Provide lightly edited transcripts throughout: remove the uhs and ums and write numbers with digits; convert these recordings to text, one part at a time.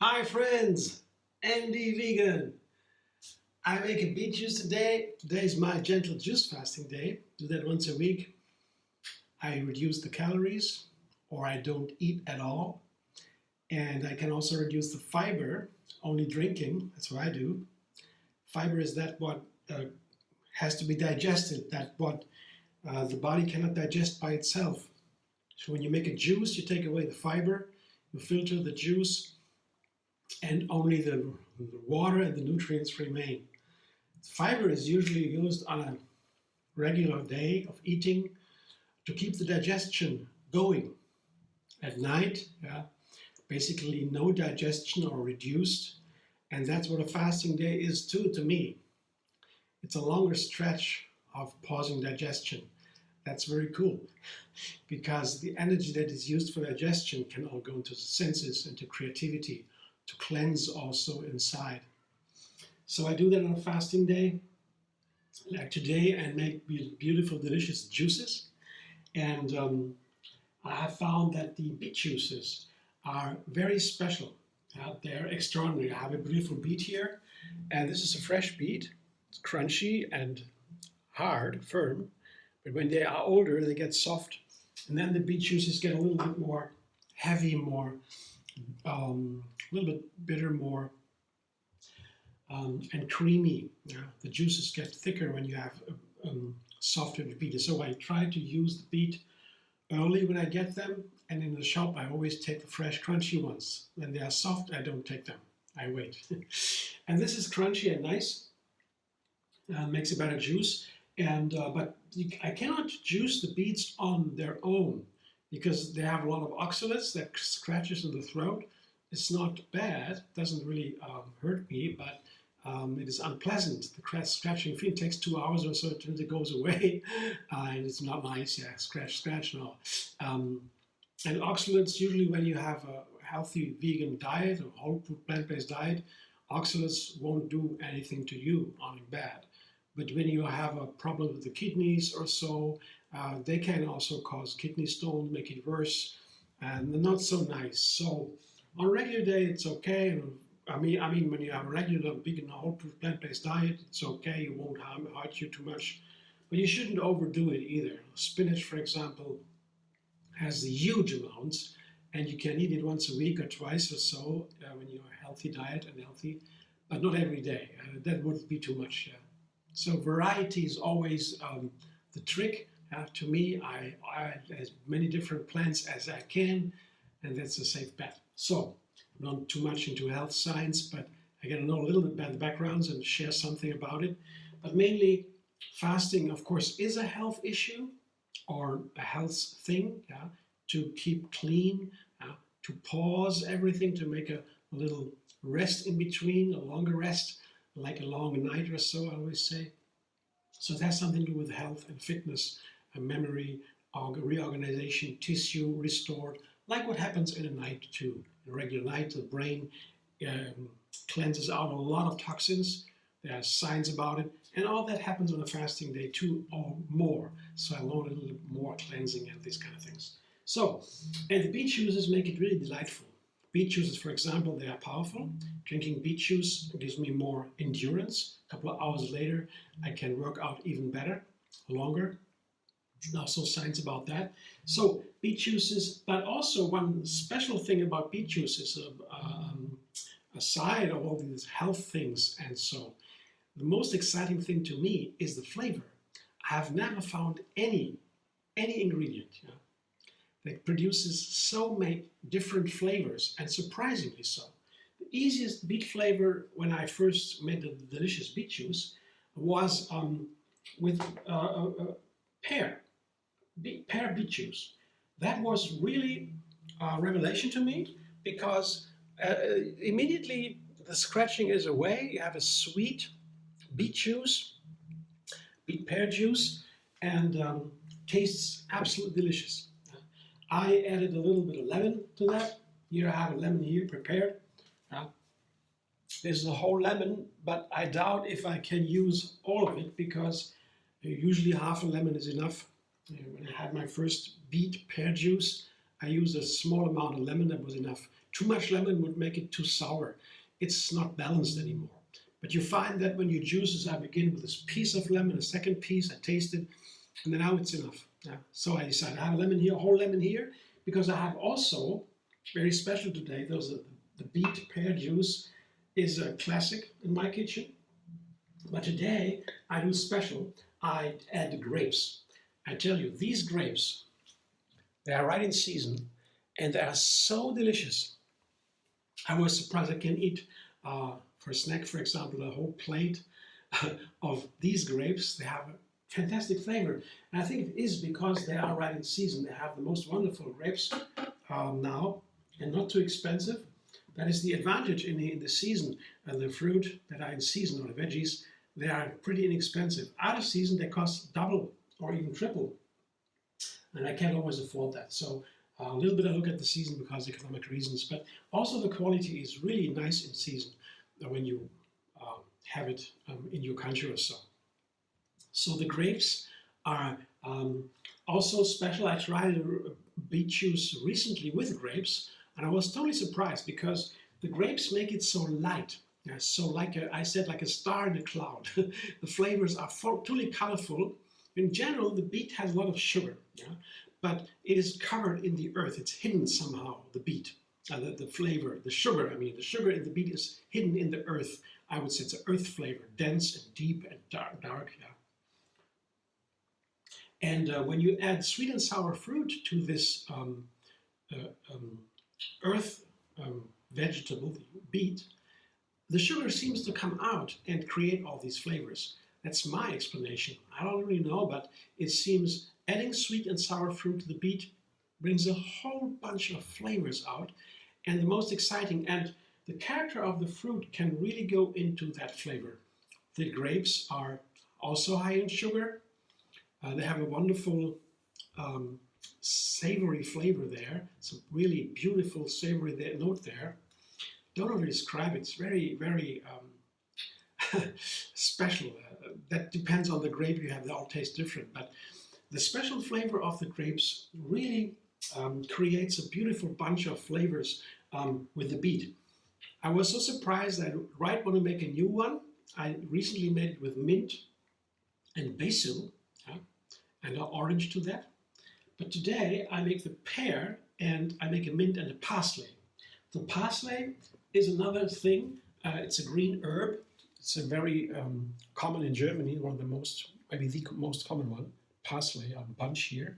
Hi friends, Andy Vegan. I make a beet juice today. Today is my gentle juice fasting day. Do that once a week. I reduce the calories, or I don't eat at all. And I can also reduce the fiber, only drinking. That's what I do. Fiber is that what has to be digested, that what the body cannot digest by itself. So when you make a juice, you take away the fiber, you filter the juice, and only the water and the nutrients remain. Fiber is usually used on a regular day of eating to keep the digestion going. At night, basically no digestion or reduced, and that's what a fasting day is too to me. It's a longer stretch of pausing digestion. That's very cool because the energy that is used for digestion can all go into the senses, into creativity, to cleanse also inside. So I do that on a fasting day, like today, and make beautiful, delicious juices. And I have found that the beet juices are very special. They're extraordinary. I have a beautiful beet here, and this is a fresh beet. It's crunchy and hard, firm, but when they are older, they get soft, and then the beet juices get a little bit more heavy, more a little bit bitter, more and creamy. The juices get thicker when you have softer beet. So I try to use the beet early when I get them, and in the shop I always take the fresh crunchy ones. When they are soft, I don't take them. I wait. And this is crunchy and nice. Makes a better juice. And but I cannot juice the beets on their own because they have a lot of oxalates that scratches in the throat. It's not bad, doesn't really hurt me, but it is unpleasant. The scratching feeling takes 2 hours or so until it goes away, and it's not nice. Yeah, scratch, no. And oxalates, usually when you have a healthy vegan diet or whole food plant-based diet, oxalates won't do anything to you on bad. But when you have a problem with the kidneys or so, they can also cause kidney stones, make it worse, and they're not so nice. So on a regular day, it's okay. And I mean, when you have a regular vegan whole food plant-based diet, it's okay. It won't hurt you too much, but you shouldn't overdo it either. Spinach, for example, has huge amounts, and you can eat it once a week or twice or so when you're a healthy diet and healthy, but not every day. That would be too much. Yeah. So variety is always the trick. To me, I add as many different plants as I can, and that's a safe bet. So, not too much into health science, but I get to know a little bit about the backgrounds and share something about it. But mainly, fasting, of course, is a health issue or a health thing, to keep clean, to pause everything, to make a little rest in between, a longer rest, like a long night or so, I always say. So it has something to do with health and fitness, and memory, reorganization, tissue restored, like what happens in a night too. In a regular night, the brain cleanses out a lot of toxins. There are signs about it, and all that happens on a fasting day too, or more. So I learn a little bit more cleansing and these kind of things. So, and the beet juices make it really delightful. Beet juices, for example, they are powerful. Drinking beet juice gives me more endurance. A couple of hours later, I can work out even better, longer. Also signs about that. So beet juices, but also one special thing about beet juices, aside of all these health things and so, the most exciting thing to me is the flavor. I have never found any ingredient that produces so many different flavors, and surprisingly so. The easiest beet flavor when I first made the delicious beet juice was with pear beet juice. That was really a revelation to me because immediately the scratching is away. You have a sweet beet juice, beet pear juice, and tastes absolutely delicious. I added a little bit of lemon to that. Here I have a lemon here prepared. This is a whole lemon, but I doubt if I can use all of it because usually half a lemon is enough. When I had my first beet pear juice, I used a small amount of lemon, that was enough. Too much lemon would make it too sour. It's not balanced anymore. But you find that when you juices, I begin with this piece of lemon, a second piece, I taste it, and then now it's enough. So I decided I have a lemon here, a whole lemon here, because I have also, very special today, the beet pear juice is a classic in my kitchen. But today I do special. I add the grapes. I tell you, these grapes, they are right in season and they are so delicious. I was surprised I can eat for a snack, for example, a whole plate of these grapes. They have a fantastic flavor. And I think it is because they are right in season. They have the most wonderful grapes now and not too expensive. That is the advantage in the season. The fruit that are in season, or the veggies, they are pretty inexpensive. Out of season, they cost double or even triple. And I can't always afford that. So a little bit I look at the season because of economic reasons. But also the quality is really nice in season when you have it in your country or so. So the grapes are also special. I tried a beet juice recently with grapes. And I was totally surprised because the grapes make it so light. So I said, like a star in a cloud. The flavors are totally colorful. In general, the beet has a lot of sugar, but it is covered in the earth. It's hidden somehow, the beet. The flavor, the sugar in the beet is hidden in the earth. I would say it's an earth flavor, dense and deep and dark. And when you add sweet and sour fruit to this earth vegetable, the beet, the sugar seems to come out and create all these flavors. That's my explanation. I don't really know, but it seems adding sweet and sour fruit to the beet brings a whole bunch of flavors out. And the most exciting, and the character of the fruit can really go into that flavor. The grapes are also high in sugar. They have a wonderful savory flavor there. It's a really beautiful savory note there. Don't know how to describe it. It's very, very special. That depends on the grape you have. They all taste different. But the special flavor of the grapes really creates a beautiful bunch of flavors with the beet. I was so surprised that I want to make a new one. I recently made it with mint and basil and an orange to that. But today I make the pear and I make a mint and a parsley. The parsley is another thing. It's a green herb. It's a very common in Germany, one of the most, maybe the most common one. Parsley, a bunch here.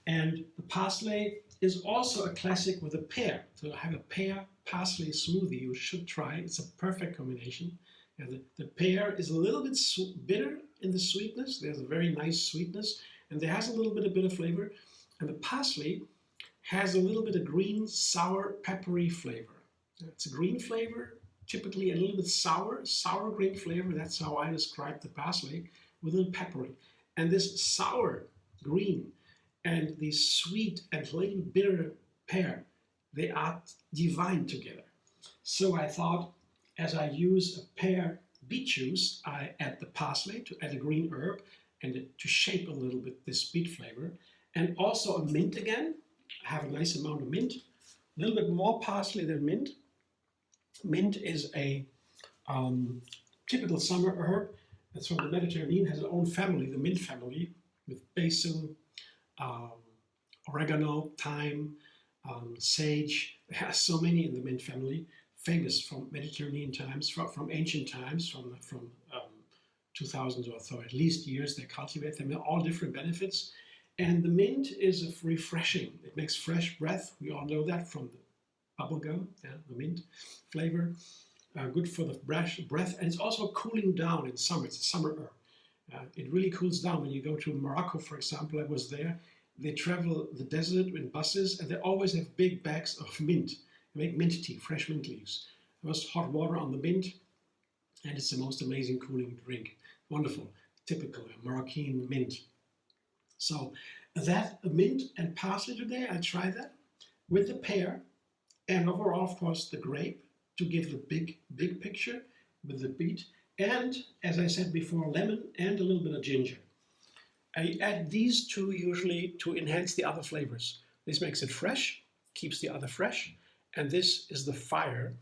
And the parsley is also a classic with a pear. So I have a pear parsley smoothie you should try. It's a perfect combination. And the pear is a little bit bitter in the sweetness. There's a very nice sweetness. And there has a little bit of bitter flavor. And the parsley has a little bit of green, sour, peppery flavor. It's a green flavor, typically a little bit sour green flavor. That's how I describe the parsley, with a little peppery. And this sour green and the sweet and little bitter pear, they are divine together. So I thought, as I use a pear beet juice, I add the parsley to add a green herb and to shape a little bit this beet flavor. And also a mint again. I have a nice amount of mint. A little bit more parsley than mint. Mint is a typical summer herb. That's from the Mediterranean, has its own family, the mint family, with basil, oregano, thyme, sage. There are so many in the mint family, famous from Mediterranean times, from ancient times, from 2000 or so at least years. They cultivate them. They're all different benefits. And the mint is refreshing. It makes fresh breath. We all know that from the bubble gum, the mint flavor. Good for the breath. And it's also cooling down in summer. It's a summer herb. It really cools down. When you go to Morocco, for example, I was there. They travel the desert in buses, and they always have big bags of mint. They make mint tea, fresh mint leaves. There was hot water on the mint, and it's the most amazing cooling drink. Wonderful, typical Moroccan mint. So that mint and parsley today, I tried that with the pear And overall, of course, the grape to give the big picture with the beet. And as I said before, lemon and a little bit of ginger. I add these two usually to enhance the other flavors. This makes it fresh, keeps the other fresh, and this is the fire,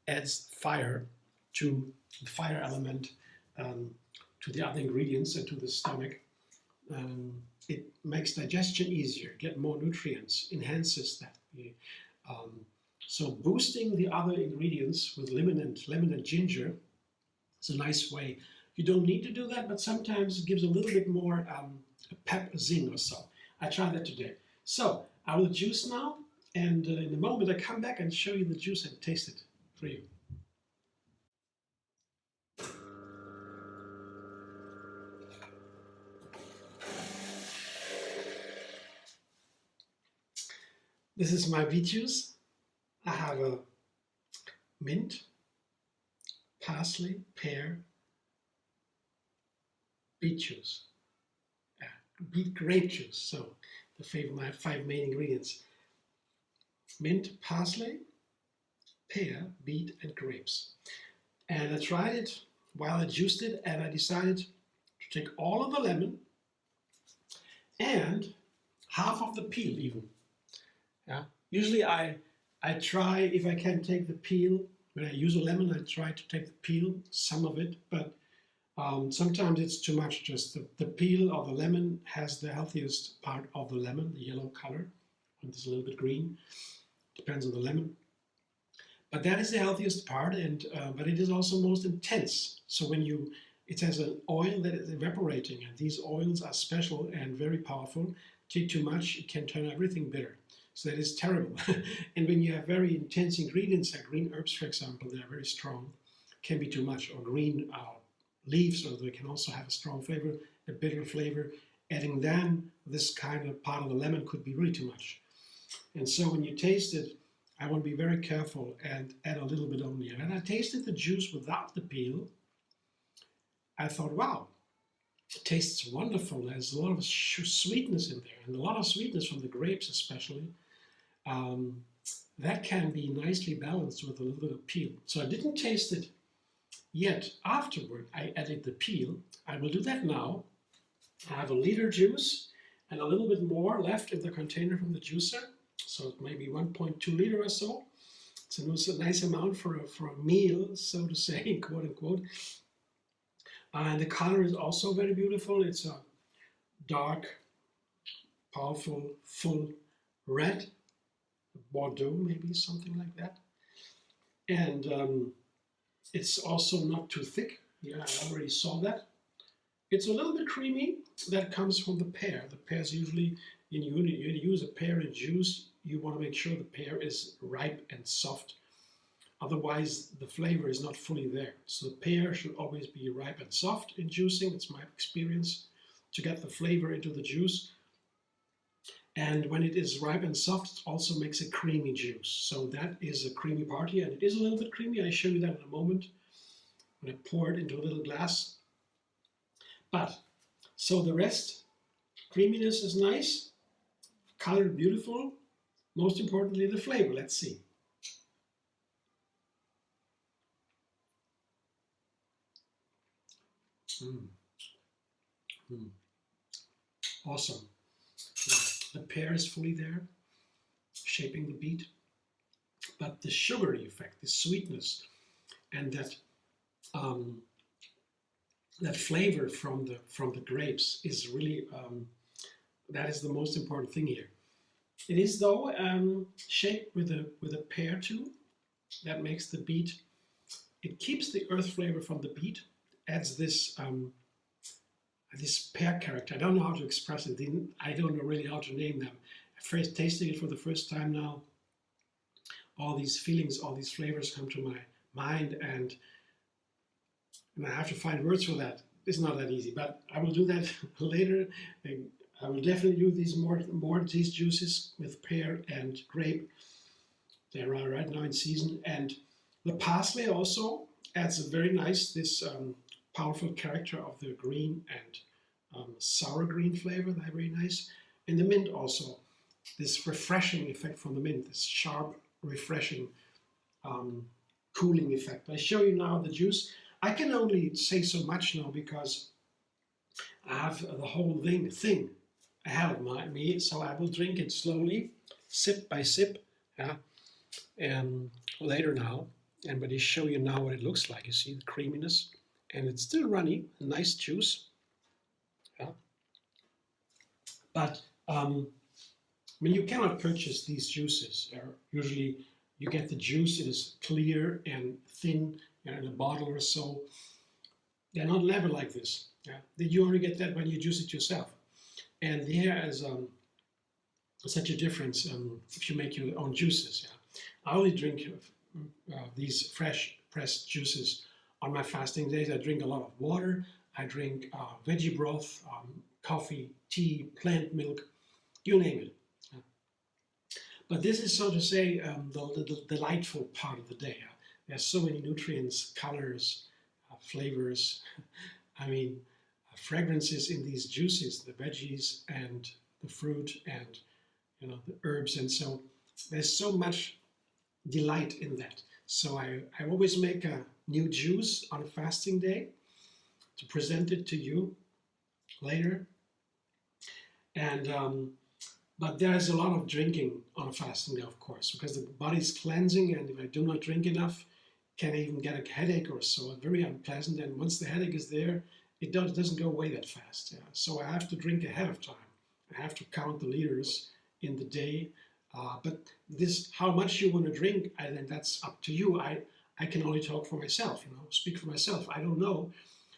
adds fire to the fire element, to the other ingredients and to the stomach. It makes digestion easier, get more nutrients, enhances that. So boosting the other ingredients with lemon and ginger is a nice way. You don't need to do that, but sometimes it gives a little bit more a pep, a zing or so. I tried that today. So I will juice now, and in a moment I come back and show you the juice and taste it for you. This is my beet juice. I have a mint, parsley, pear, beet juice, beet grape juice. So my 5 main ingredients: mint, parsley, pear, beet, and grapes. And I tried it while I juiced it, and I decided to take all of the lemon and half of the peel even. Yeah. Usually I try, if I can, take the peel. When I use a lemon, I try to take the peel, some of it, but sometimes it's too much. Just the peel of the lemon has the healthiest part of the lemon, the yellow color, and it's a little bit green. Depends on the lemon. But that is the healthiest part, and but it is also most intense. So when it has an oil that is evaporating, and these oils are special and very powerful. Take too much, it can turn everything bitter. So that is terrible. And when you have very intense ingredients, like green herbs, for example, they are very strong, can be too much, or green leaves, or they can also have a strong flavor, a bitter flavor. Adding then this kind of part of the lemon could be really too much. And so when you taste it, I want to be very careful and add a little bit only. And I tasted the juice without the peel. I thought, wow, it tastes wonderful. There's a lot of sweetness in there, and a lot of sweetness from the grapes especially. That can be nicely balanced with a little bit of peel. So I didn't taste it yet. Afterward, I added the peel. I will do that now. I have a liter juice and a little bit more left in the container from the juicer. So maybe 1.2 liter or so. It's a nice amount for a meal, so to say, quote unquote. And the color is also very beautiful. It's a dark, powerful, full red, Bordeaux maybe, something like that. And it's also not too thick. Yeah, I already saw that. It's a little bit creamy. That comes from the pear. The pears usually, when you use a pear in juice, you want to make sure the pear is ripe and soft. Otherwise, the flavor is not fully there. So the pear should always be ripe and soft in juicing. It's my experience to get the flavor into the juice. And when it is ripe and soft, it also makes a creamy juice. So that is a creamy party, and it is a little bit creamy. I'll show you that in a moment when I pour it into a little glass. But, so the rest, creaminess is nice, color beautiful, most importantly the flavor. Let's see. Awesome. The pear is fully there, shaping the beet, but the sugary effect, the sweetness, and that that flavor from the grapes is really that is the most important thing here. It is though shaped with a pear too. That makes the beet. It keeps the earth flavor from the beet. Adds this this pear character. I don't know how to express it. I don't know really how to name them. First tasting it for the first time now, all these feelings, all these flavors come to my mind, and I have to find words for that. It's not that easy, but I will do that later. I will definitely do these more of these juices with pear and grape. They are right now in season, and the parsley also adds a very nice powerful character of the green and sour green flavor. They're very nice. And the mint also, this refreshing effect from the mint, this sharp refreshing, cooling effect. I show you now the juice. I can only say so much now because I have the whole thing ahead of me, so I will drink it slowly, sip by sip, yeah, and later now. And but I show you now what it looks like. You see the creaminess, and it's still runny, a nice juice, yeah. But when you cannot purchase these juices, usually you get the juice, it is clear and thin, in a bottle or so. They're not level like this. Yeah? You only get that when you juice it yourself. And there is such a difference if you make your own juices. Yeah? I only drink these fresh pressed juices on my fasting days. I drink a lot of water. I drink veggie broth, coffee, tea, plant milk, you name it. Yeah? But this is, so to say, the delightful part of the day. Yeah? There's so many nutrients, colors, flavors, I mean, fragrances in these juices, the veggies and the fruit and the herbs, and so there's so much delight in that. So I always make a new juice on a fasting day to present it to you later. And but there's a lot of drinking on a fasting day, of course, because the body's cleansing, and if I do not drink enough, can even get a headache or so, very unpleasant. And once the headache is there, it doesn't go away that fast. Yeah? So I have to drink ahead of time. I have to count the liters in the day. But this, how much you want to drink, I think that's up to you. I can only talk for myself, speak for myself. I don't know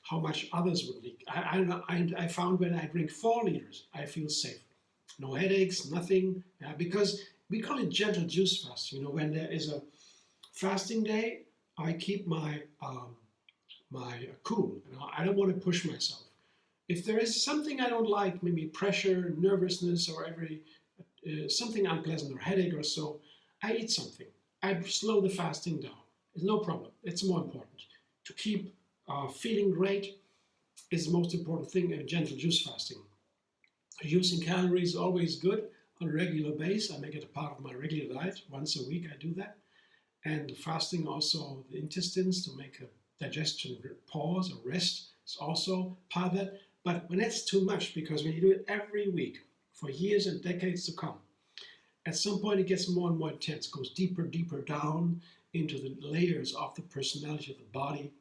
how much others would leak. I found when I drink 4 liters, I feel safe. No headaches, nothing, because we call it gentle juice fasting. When there is a fasting day, I keep my cool. I don't want to push myself. If there is something I don't like, maybe pressure, nervousness, or something unpleasant or headache or so, I eat something. I slow the fasting down. It's no problem. It's more important. To keep feeling great is the most important thing in gentle juice fasting. Reducing calories is always good on a regular basis. I make it a part of my regular diet. Once a week I do that. And fasting also the intestines to make a digestion pause or rest is also part of that. But when it's too much, because when you do it every week for years and decades to come, at some point it gets more and more intense, goes deeper, deeper down into the layers of the personality of the body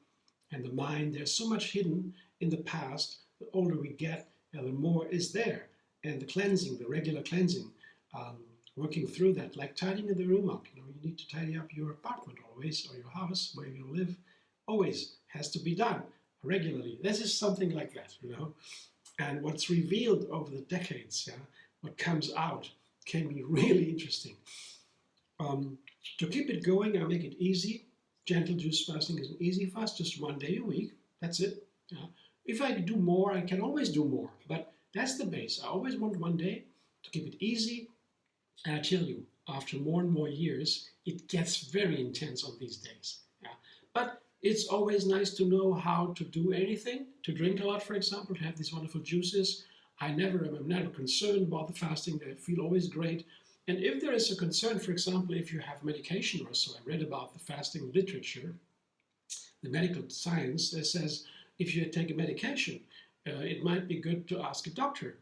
and the mind. There's so much hidden in the past. The older we get, the more is there. And the cleansing, the regular cleansing, working through that, like tidying the room up. You need to tidy up your apartment always, or your house where you live, always has to be done regularly. This is something like that, And what's revealed over the decades, what comes out, can be really interesting. To keep it going, I make it easy. Gentle juice fasting is an easy fast, just 1 day a week. That's it. If I do more, I can always do more, but that's the base. I always want 1 day to keep it easy. And I tell you, after more and more years, it gets very intense on these days. But it's always nice to know how to do anything, to drink a lot, for example, to have these wonderful juices. I'm never concerned about the fasting. I feel always great. And if there is a concern, for example, if you have medication or so, I read about the fasting literature, the medical science that says if you take a medication, it might be good to ask a doctor.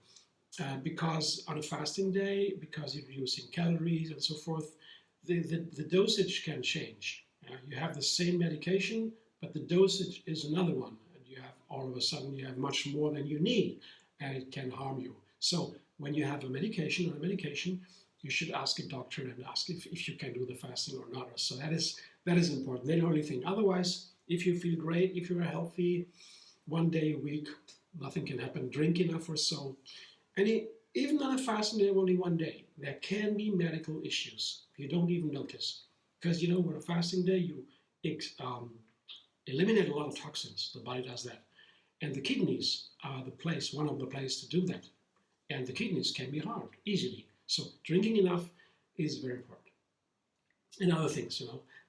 Because on a fasting day, because you're reducing calories and so forth, the dosage can change. You have the same medication, but the dosage is another one. And you have, all of a sudden, you have much more than you need, and it can harm you. So when you have a medication, you should ask a doctor and ask if you can do the fasting or not. So that is important. That's the only thing. Otherwise, if you feel great, if you're healthy, 1 day a week, nothing can happen. Drink enough or so. And even on a fasting day of only 1 day, there can be medical issues. You don't even notice. Because with a fasting day, you eliminate a lot of toxins. The body does that. And the kidneys are one of the places to do that. And the kidneys can be harmed easily. So drinking enough is very important. And other things,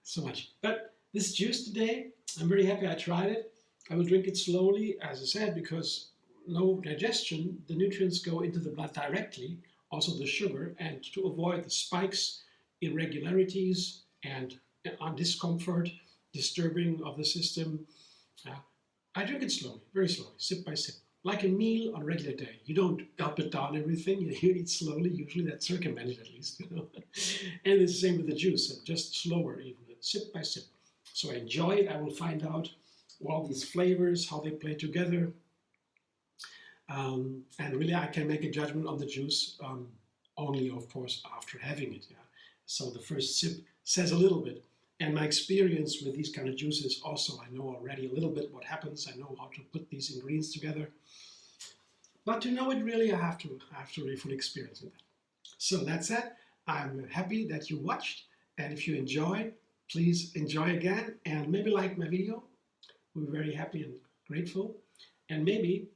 so much. But this juice today, I'm very happy I tried it. I will drink it slowly, as I said, because no digestion, the nutrients go into the blood directly, also the sugar, and to avoid the spikes irregularities and discomfort, disturbing of the system, I drink it slowly, very slowly, sip by sip. Like a meal on a regular day. You don't gulp it down everything, you eat slowly, usually that's recommended at least, you know. And it's the same with the juice, just slower even, sip by sip. So I enjoy it, I will find out all these flavors, how they play together. And really I can make a judgment on the juice only, of course, after having it. Yeah. So the first sip says a little bit. And my experience with these kind of juices also, I know already a little bit what happens. I know how to put these ingredients together. But to know it really, I have to really fully experience it. So that's it. I'm happy that you watched. And if you enjoyed, please enjoy again. And maybe like my video. We're very happy and grateful. And maybe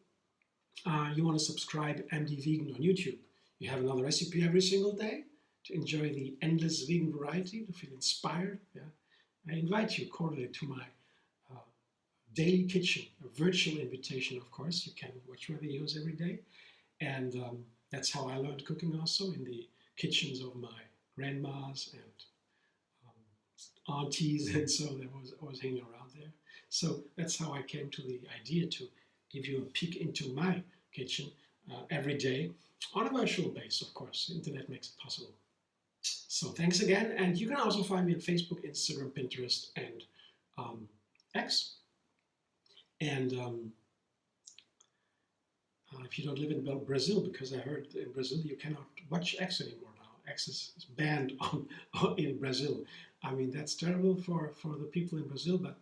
you want to subscribe MD Vegan on YouTube. You have another recipe every single day to enjoy the endless vegan variety, to feel inspired. Yeah. I invite you cordially to my daily kitchen, a virtual invitation, of course. You can watch my videos every day. And that's how I learned cooking also, in the kitchens of my grandmas and aunties, and so I was hanging around there. So that's how I came to the idea to give you a peek into my kitchen every day on a virtual base, of course. The internet makes it possible. So thanks again, and you can also find me on Facebook, Instagram, Pinterest, and X. And if you don't live in Brazil, because I heard in Brazil you cannot watch X anymore now. X is banned in Brazil. I mean, that's terrible for the people in Brazil, but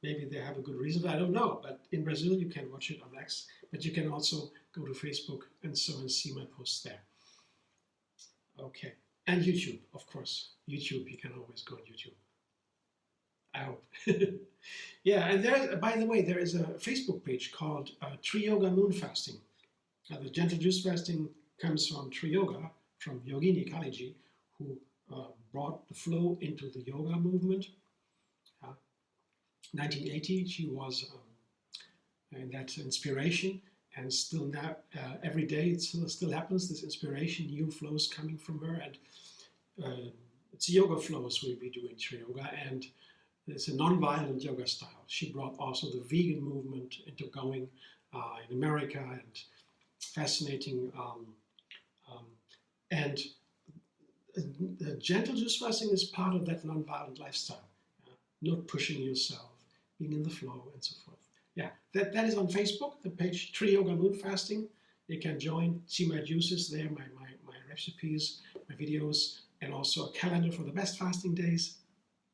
maybe they have a good reason. I don't know. But in Brazil you can watch it on X, but you can also go to Facebook and so and see my posts there. Okay. And YouTube, of course. YouTube, you can always go on YouTube. I hope. Yeah, and there, by the way, there is a Facebook page called TriYoga Moonfasting. The Gentle Juicefasting comes from TriYoga, from Yogini Kaliji, who brought the flow into the yoga movement. 1980, she was in that inspiration. And still now, every day it still happens, this inspiration, new flows coming from her. And it's yoga flows we'll be doing TriYoga, and it's a non-violent yoga style. She brought also the vegan movement into going in America, and fascinating. And gentle juice fasting is part of that non-violent lifestyle. Not pushing yourself, being in the flow, and so forth. Yeah, that is on Facebook, the page TriYoga Moonfasting. You can join, see my juices there, my recipes, my videos, and also a calendar for the best fasting days.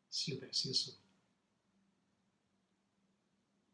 See you there. See you soon.